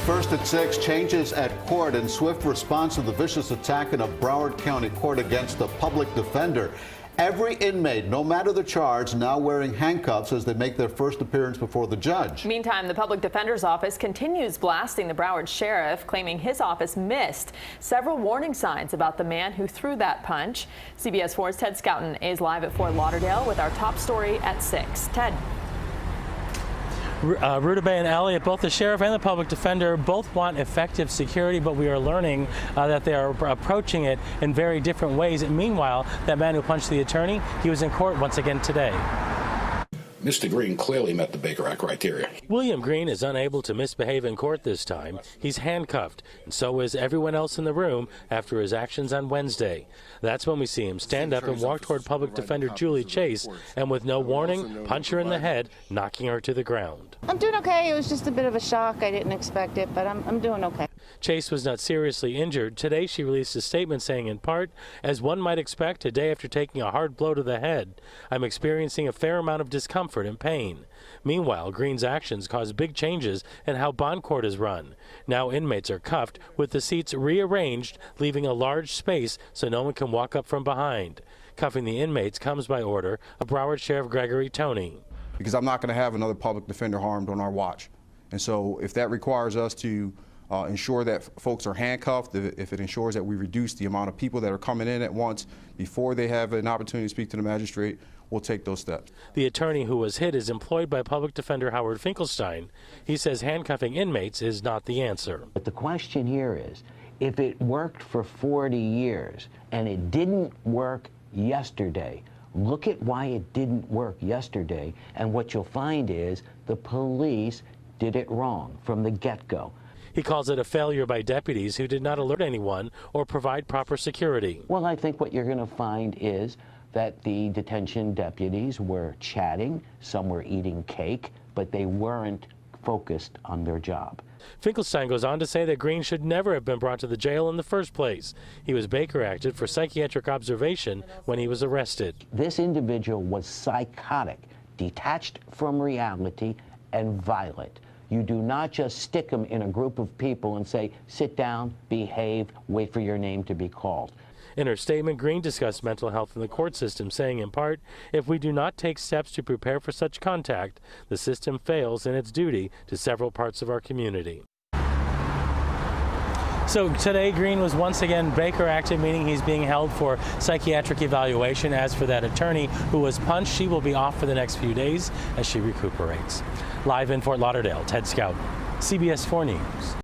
First at 6, changes at court and swift response to the vicious attack in a Broward County court against the public defender. Every inmate, no matter the charge, now wearing handcuffs as they make their first appearance before the judge. Meantime, the public defender's office continues blasting the Broward sheriff, claiming his office missed several warning signs about the man who threw that punch. CBS 4's Ted Scouten is live at Fort Lauderdale with our top story at 6. Ted. Rudabeh and Elliott, both the sheriff and the public defender, both want effective security, but we are learning that they are approaching it in very different ways. And meanwhile, that man who punched the attorney, he was in court once again today. Mr. Green clearly met the Baker Act criteria. William Green is unable to misbehave in court this time. He's handcuffed, and so is everyone else in the room after his actions on Wednesday. That's when we see him stand up and walk toward public defender Julie Chase, and with no warning, punch her in the head, knocking her to the ground. I'm doing okay. It was just a bit of a shock. I didn't expect it, but I'm doing okay. Chase was not seriously injured. Today she released a statement saying, in part, as one might expect, a day after taking a hard blow to the head, I'm experiencing a fair amount of discomfort and pain. Meanwhile, Green's actions caused big changes in how bond court is run. Now inmates are cuffed with the seats rearranged, leaving a large space so no one can walk up from behind. Cuffing the inmates comes by order of Broward Sheriff Gregory Toney. Because I'm not going to have another public defender harmed on our watch. And so if that requires us to ensure that folks are handcuffed, if it ensures that we reduce the amount of people that are coming in at once before they have an opportunity to speak to the magistrate, we'll take those steps. The attorney who was hit is employed by public defender Howard Finkelstein. He says handcuffing inmates is not the answer. But the question here is, if it worked for 40 years and it didn't work yesterday, look at why it didn't work yesterday, and what you'll find is the police did it wrong from the get-go. He calls it a failure by deputies who did not alert anyone or provide proper security. Well, I think what you're going to find is that the detention deputies were chatting, some were eating cake, but they weren't focused on their job. Finkelstein goes on to say that Green should never have been brought to the jail in the first place. He was Baker acted for psychiatric observation when he was arrested. This individual was psychotic, detached from reality, and violent. You do not just stick him in a group of people and say, sit down, behave, wait for your name to be called. In her statement, Green discussed mental health in the court system, saying in part, if we do not take steps to prepare for such contact, the system fails in its duty to several parts of our community. So today, Green was once again Baker acted, meaning he's being held for psychiatric evaluation. As for that attorney who was punched, she will be off for the next few days as she recuperates. Live in Fort Lauderdale, Ted Scouten, CBS 4 News.